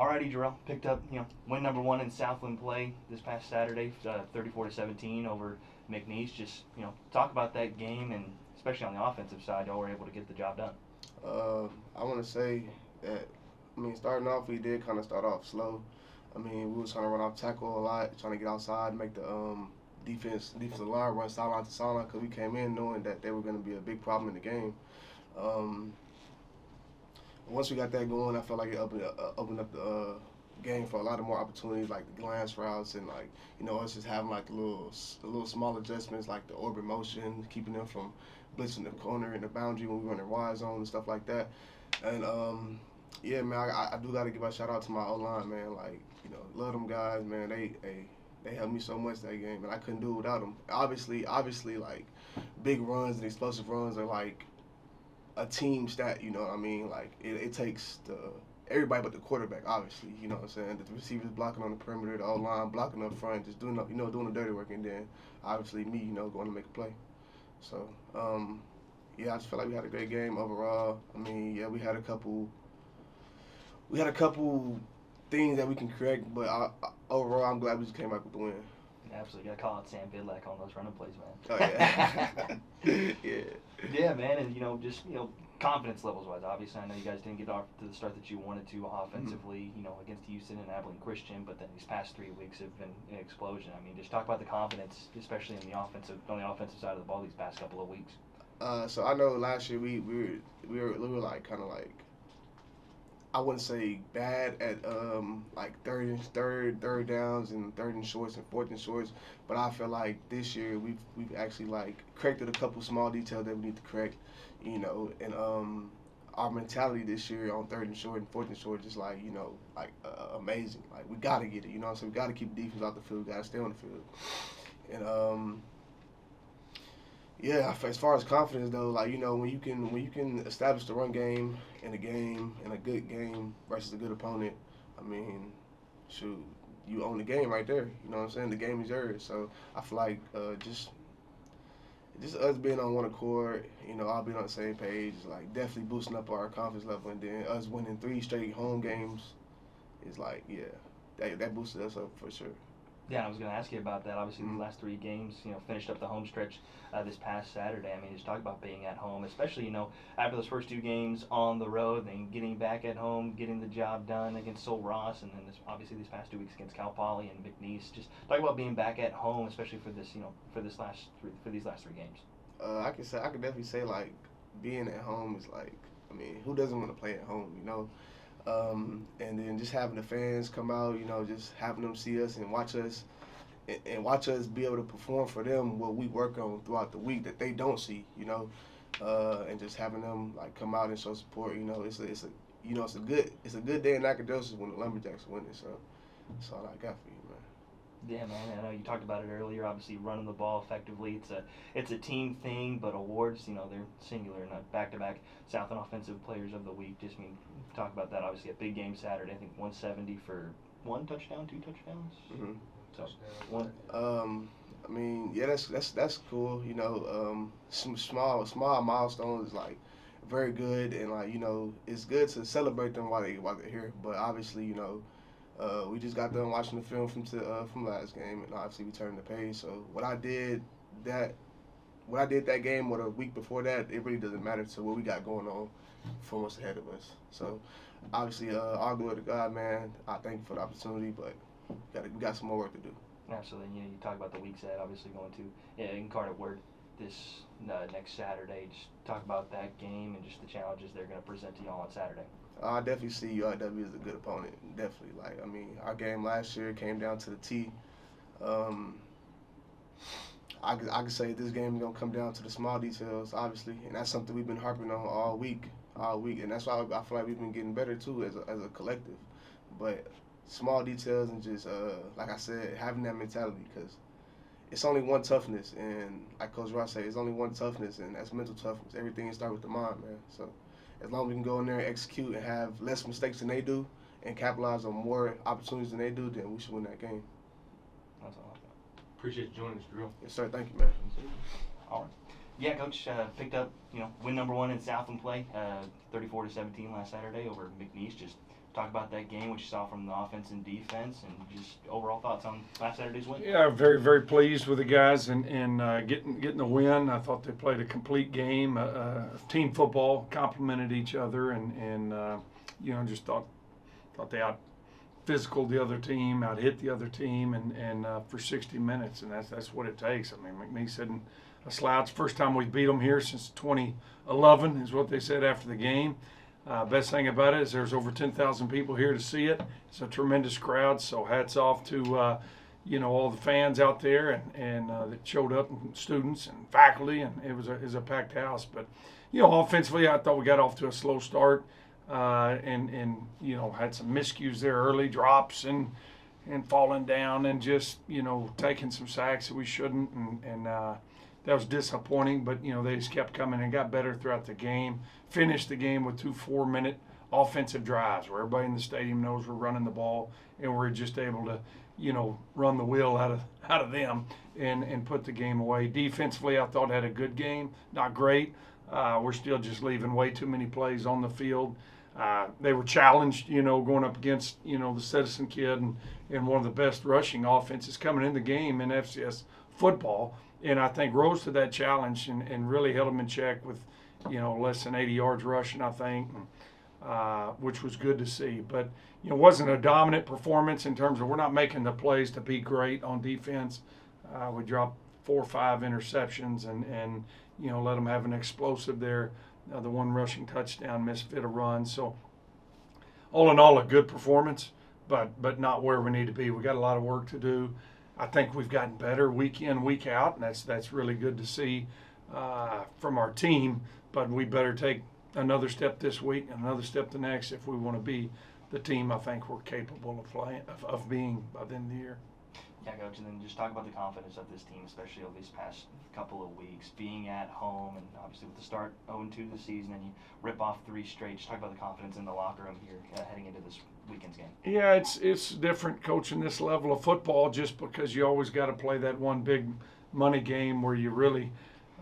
Alrighty, Jerrell picked up win number one in Southland play this past Saturday, 34-17 over McNeese. Just talk about that game and especially on the offensive side, y'all were able to get the job done. I want to say that, starting off, we did kind of start off slow. We was trying to run off tackle a lot, trying to get outside, make the defensive line run sideline to sideline because we came in knowing that they were going to be a big problem in the game. Once we got that going, I felt like it opened up the game for a lot of more opportunities, like the glance routes and us just having like the little small adjustments, like the orbit motion, keeping them from blitzing the corner and the boundary when we run in wide zone and stuff like that. And yeah, man, I do got to give a shout out to my O line, man. Like love them guys, man. They helped me so much that game, and I couldn't do it without them. Obviously, like big runs and explosive runs are like a team stat, you know what I mean? Like it takes everybody but the quarterback, obviously, you know what I'm saying? The receivers blocking on the perimeter, the O-line blocking up front, just doing doing the dirty work, and then obviously me, going to make a play. So, yeah, I just felt like we had a great game overall. Yeah, we had a couple things that we can correct, but overall, I'm glad we just came back with the win. Absolutely, gotta call out Sam Bidlack on those running plays, man. Oh yeah, yeah. Yeah, man, and just confidence levels wise. Obviously, I know you guys didn't get off to the start that you wanted to offensively, against Houston and Abilene Christian, but then these past 3 weeks have been an explosion. Just talk about the confidence, especially on the offensive side of the ball these past couple of weeks. So I know last year we were like kind of like, I wouldn't say bad at like third downs and third and shorts and fourth and shorts, but I feel like this year we've actually like corrected a couple small details that we need to correct, and our mentality this year on third and short and fourth and short is like amazing. Like we gotta get it, so we gotta keep the defense off the field, we gotta stay on the field, and yeah, as far as confidence though, like when you can establish the run game in a good game versus a good opponent, shoot, you own the game right there. You know what I'm saying? The game is yours. So I feel like just us being on one accord, all being on the same page, like definitely boosting up our confidence level, and then us winning 3 straight home games is like, yeah, that boosted us up for sure. Yeah, I was going to ask you about that. Obviously, the last 3 games, finished up the home stretch this past Saturday. Just talk about being at home, especially, after those first 2 games on the road, then getting back at home, getting the job done against Sol Ross, and then obviously these past 2 weeks against Cal Poly and McNeese. Just talk about being back at home, especially for this, for these last 3 games. I could definitely say like being at home is like, who doesn't want to play at home, and then just having the fans come out, just having them see us and watch us, and watch us be able to perform for them what we work on throughout the week that they don't see, and just having them like come out and show support, it's a good day in Nacogdoches when the Lumberjacks win it. So that's all I got for you, man. Yeah, man. I know you talked about it earlier. Obviously, running the ball effectively. It's a team thing, but awards, they're singular. Not back-to-back Southland Offensive Players of the Week. Just talk about that. Obviously, a big game Saturday. I think 170 for 1 touchdown, 2 touchdowns. Mm-hmm. So one. Yeah, that's cool. Some small milestones is like very good, and it's good to celebrate them while they're here. But obviously, we just got done watching the film from last game, and obviously we turned the page. So what I did that game or the week before that, it really doesn't matter to what we got going on for what's ahead of us. So obviously, all glory to God, man. I thank you for the opportunity, but we got some more work to do. Absolutely. You talk about the weeks ahead, obviously going to Incarnate Word this next Saturday. Just talk about that game and just the challenges they're going to present to you all on Saturday. I definitely see UIW as a good opponent. Definitely. Our game last year came down to the T. I could say this game is going to come down to the small details, obviously, and that's something we've been harping on all week, and that's why I feel like we've been getting better, too, as a collective. But small details and just, like I said, having that mentality, because it's only one toughness, and like Coach Ross said, it's only one toughness, and that's mental toughness. Everything starts with the mind, man. So as long as we can go in there and execute and have less mistakes than they do and capitalize on more opportunities than they do, then we should win that game. That's all I got. Appreciate you joining us, Jerrell. Yes, sir. Thank you, man. All right. Yeah, Coach picked up, win number 1 in Southland play, 34-17 last Saturday over McNeese. Just talk about that game, what you saw from the offense and defense, and just overall thoughts on last Saturday's win. Yeah, very, very pleased with the guys and getting the win. I thought they played a complete game. Team football, complemented each other, and just thought they out physical the other team, out hit the other team, and for 60 minutes, and that's what it takes. I mean, McNeese isn't a slouch. First time we beat them here since 2011 is what they said after the game. Best thing about it is there's over 10,000 people here to see it. It's a tremendous crowd, so hats off to all the fans out there and that showed up, and students and faculty, and it was a packed house. But offensively, I thought we got off to a slow start. And had some miscues there early, drops and falling down, and just taking some sacks that we shouldn't, and that was disappointing. But they just kept coming and got better throughout the game. Finished the game with 2 4-minute offensive drives where everybody in the stadium knows we're running the ball, and we're just able to run the wheel out of them and put the game away. Defensively, I thought had a good game, not great. We're still just leaving way too many plays on the field. They were challenged, going up against, the Citizen kid and one of the best rushing offenses coming in the game in FCS football. And I think rose to that challenge and really held them in check with, less than 80 yards rushing, I think, which was good to see. But, it wasn't a dominant performance in terms of we're not making the plays to be great on defense. We dropped 4 or 5 interceptions and let them have an explosive there. The one rushing touchdown misfit a run. So all in all, a good performance, but not where we need to be. We got a lot of work to do. I think we've gotten better week in, week out, and that's really good to see from our team. But we better take another step this week and another step the next if we want to be the team I think we're capable of being by the end of the year. Yeah, Coach, and then just talk about the confidence of this team, especially over these past couple of weeks, being at home, and obviously with the start 0-2 the season, and you rip off 3 straight. Just talk about the confidence in the locker room here heading into this weekend's game. Yeah, it's different coaching this level of football just because you always got to play that one big money game where you really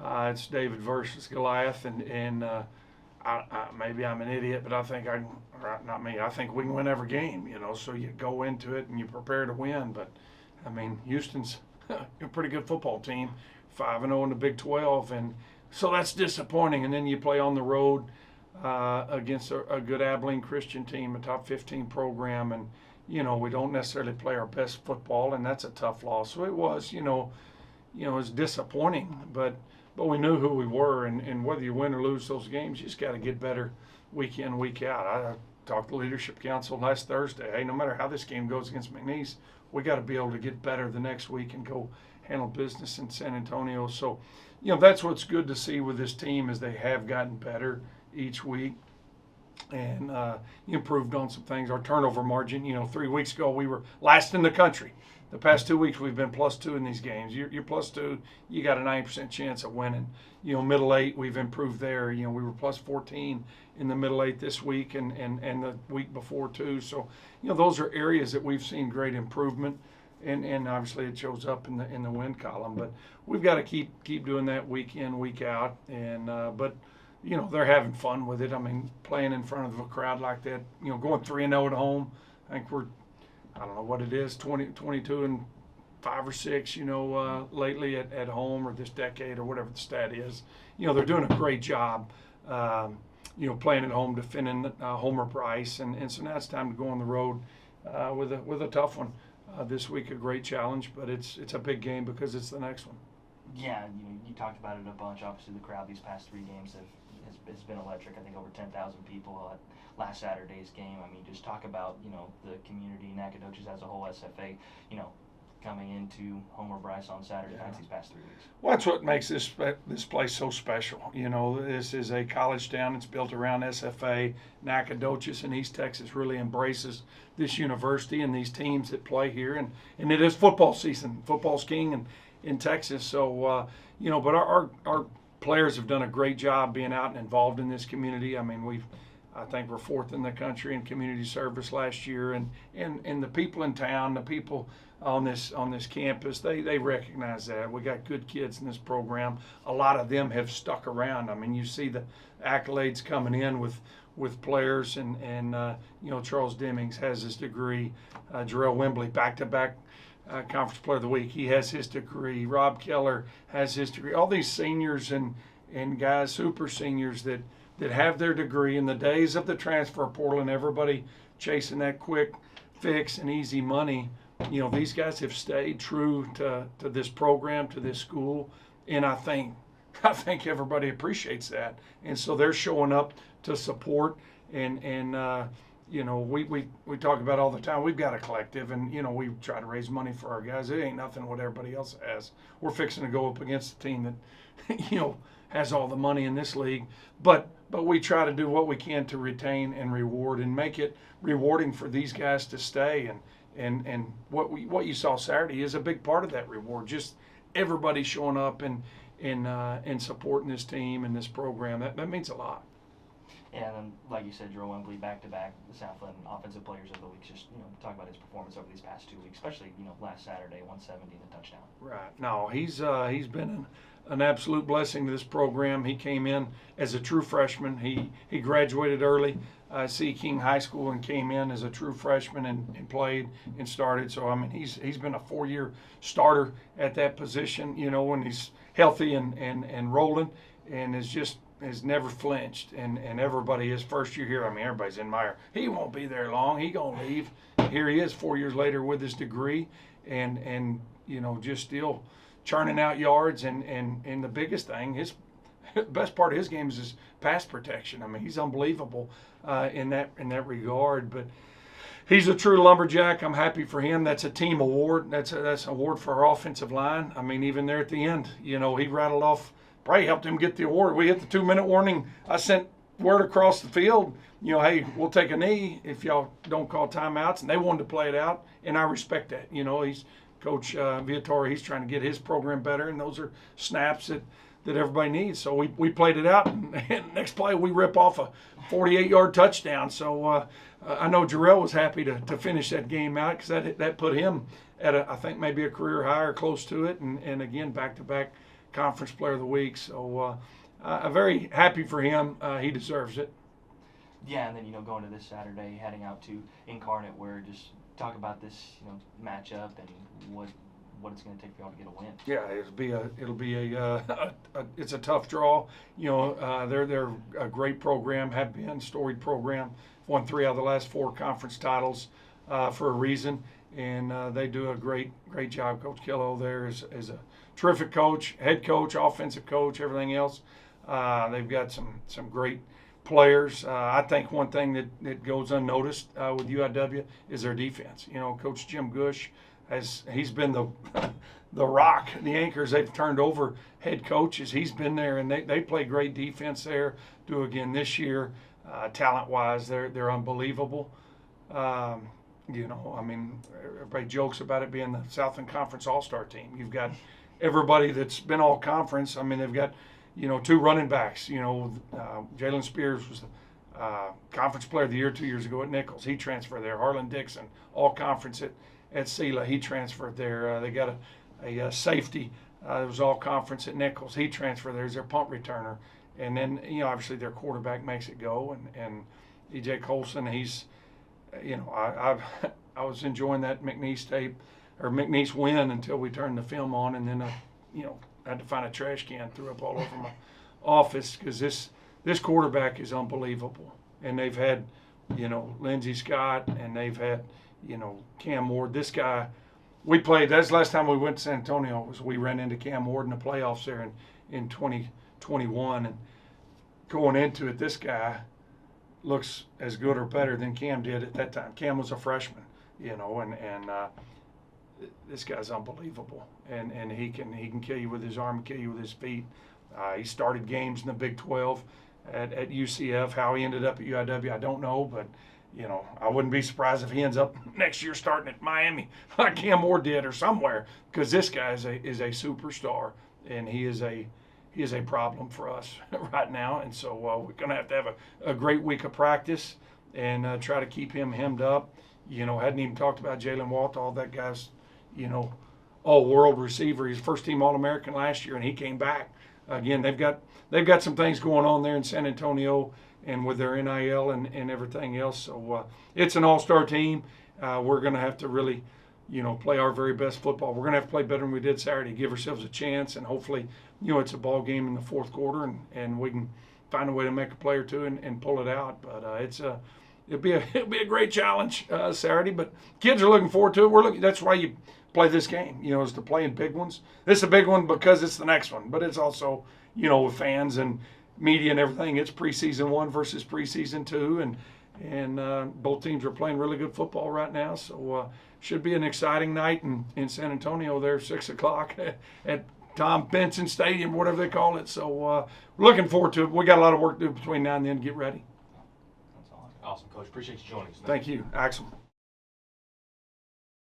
it's David versus Goliath, and maybe I'm an idiot, but I think I think we can win every game, so you go into it and you prepare to win, but I mean, Houston's a pretty good football team, 5-0 in the Big 12, and so that's disappointing. And then you play on the road against a good Abilene Christian team, a top 15 program, and we don't necessarily play our best football, and that's a tough loss. So it was, it was disappointing, but we knew who we were, and whether you win or lose those games, you just got to get better week in, week out. I talked to the Leadership Council last Thursday. Hey, no matter how this game goes against McNeese, we got to be able to get better the next week and go handle business in San Antonio. So, that's what's good to see with this team is they have gotten better each week and improved on some things. Our turnover margin, 3 weeks ago we were last in the country. The past 2 weeks we've been +2 in these games. You're +2, you got a 90% chance of winning. Middle 8, we've improved there. We were +14 in the middle 8 this week and the week before too. So, those are areas that we've seen great improvement, and obviously it shows up in the win column. But we've got to keep doing that week in, week out. And but they're having fun with it. I mean, playing in front of a crowd like that, going 3-0 at home. I think we're, I don't know what it is, 22 and 5 or 6, lately at home or this decade or whatever the stat is. They're doing a great job, playing at home, defending Homer Bryce. And so now it's time to go on the road with a tough one. This week, a great challenge, but it's a big game because it's the next one. Yeah, you talked about it a bunch. Obviously, the crowd these past 3 games has been electric. I think over 10,000 people at last Saturday's game. I mean, just talk about, the community, Nacogdoches as a whole, SFA, coming into Homer Bryce on Saturday nights these past 3 weeks. Well, that's what makes this place so special. This is a college town. It's built around SFA. Nacogdoches and East Texas really embraces this university and these teams that play here. And it is football season. Football's king in Texas. So, but our players have done a great job being out and involved in this community. I mean, I think we're 4th in the country in community service last year, and the people in town, the people on this campus, they recognize that. We got good kids in this program. A lot of them have stuck around. I mean, you see the accolades coming in with with players, and Charles Demings has his degree. Jerrell Wimbley, back-to-back Conference Player of the Week. He has his degree. Rob Keller has his degree. All these seniors and guys, super seniors that have their degree in the days of the transfer portal and everybody chasing that quick fix and easy money. These guys have stayed true to this program, to this school, and I think everybody appreciates that. And so they're showing up to support, and we talk about all the time. We've got a collective, and we try to raise money for our guys. It ain't nothing what everybody else has. We're fixing to go up against a team that has all the money in this league, but we try to do what we can to retain and reward and make it rewarding for these guys to stay. And what you saw Saturday is a big part of that reward. Just everybody showing up and supporting this team and this program. That means a lot. Yeah, and then, like you said, Jerrell Wimbley, back-to-back the Southland Offensive Players of the Week. Just, talk about his performance over these past 2 weeks, especially, last Saturday, 170 and a touchdown. Right. No, he's been an absolute blessing to this program. He came in as a true freshman. He graduated early, C. King High School, and came in as a true freshman and played and started. So, he's been a 4-year starter at that position, when he's healthy and rolling, and has never flinched, and everybody, his first year here, everybody's in Meyer. He won't be there long. He gonna leave. Here he is 4 years later with his degree, and just still churning out yards, and the biggest thing, his best part of his game is his pass protection. He's unbelievable in that regard. But he's a true lumberjack. I'm happy for him. That's a team award. That's an award for our offensive line. Even there at the end, he rattled off. Probably helped him get the award. We hit the 2-minute warning. I sent word across the field, hey, we'll take a knee if y'all don't call timeouts. And they wanted to play it out, and I respect that. He's Coach Viatori. He's trying to get his program better, and those are snaps that everybody needs. So we played it out, and next play we rip off a 48-yard touchdown. So I know Jerrell was happy to finish that game out, because that put him at I think maybe a career high or close to it, and again, back-to-back Conference Player of the Week. So I'm very happy for him. He deserves it. Yeah, and then going to this Saturday, heading out to Incarnate, where just talk about this matchup and what it's going to take for y'all to get a win. Yeah, it's a tough draw. They're a great program, have been storied program, won 3 out of the last 4 conference titles for a reason, and they do a great job. Coach Killo there is a terrific coach, head coach, offensive coach, everything else. They've got some great players. I think one thing that goes unnoticed with UIW is their defense. Coach Jim Gush he's been the rock, the anchors they've turned over head coaches. He's been there, and they play great defense there. Do again this year. Talent-wise, they're unbelievable. Everybody jokes about it being the Southland Conference All-Star team. You've got everybody that's been all conference. They've got, 2 running backs. Jalen Spears was the Conference Player of the Year 2 years ago at Nichols. He transferred there. Harlan Dixon, all conference at Sela. He transferred there. They got a safety. It was all conference at Nichols. He transferred there as their punt returner. And then, obviously their quarterback makes it go. And E.J. Colson, he's, I was enjoying that McNeese tape, or McNeese win, until we turned the film on, and then I had to find a trash can, threw up all over my office, because this quarterback is unbelievable. And they've had, Lindsey Scott, and they've had, Cam Ward. This guy, we played. That's the last time we went to San Antonio. We ran into Cam Ward in the playoffs there in 2021, and going into it, this guy looks as good or better than Cam did at that time. Cam was a freshman, and this guy's unbelievable, and he can kill you with his arm, kill you with his feet. He started games in the Big 12 at UCF. How he ended up at UIW, I don't know, but I wouldn't be surprised if he ends up next year starting at Miami like Cam Ward did, or somewhere, because this guy is a superstar, and he is a problem for us right now. And so we're going to have a great week of practice and try to keep him hemmed up. Hadn't even talked about Jalen Walt. All that guy's, all-world receiver. He's first-team All-American last year, and he came back. Again, they've got some things going on there in San Antonio. and with their NIL and everything else. So it's an all-star team. We're going to have to really, play our very best football. We're going to have to play better than we did Saturday, give ourselves a chance, and hopefully, it's a ball game in the fourth quarter, and we can find a way to make a play or two and pull it out. But it'll be a great challenge Saturday. But kids are looking forward to it. That's why you play this game, is to play in big ones. This is a big one because it's the next one, but it's also, with fans and media and everything. It's preseason 1 versus preseason 2, and both teams are playing really good football right now. So should be an exciting night in San Antonio there, 6 o'clock at Tom Benson Stadium, whatever they call it. So looking forward to it. We got a lot of work to do between now and then to get ready. That's all. Awesome, Coach. Appreciate you joining us. Thank you, Axel.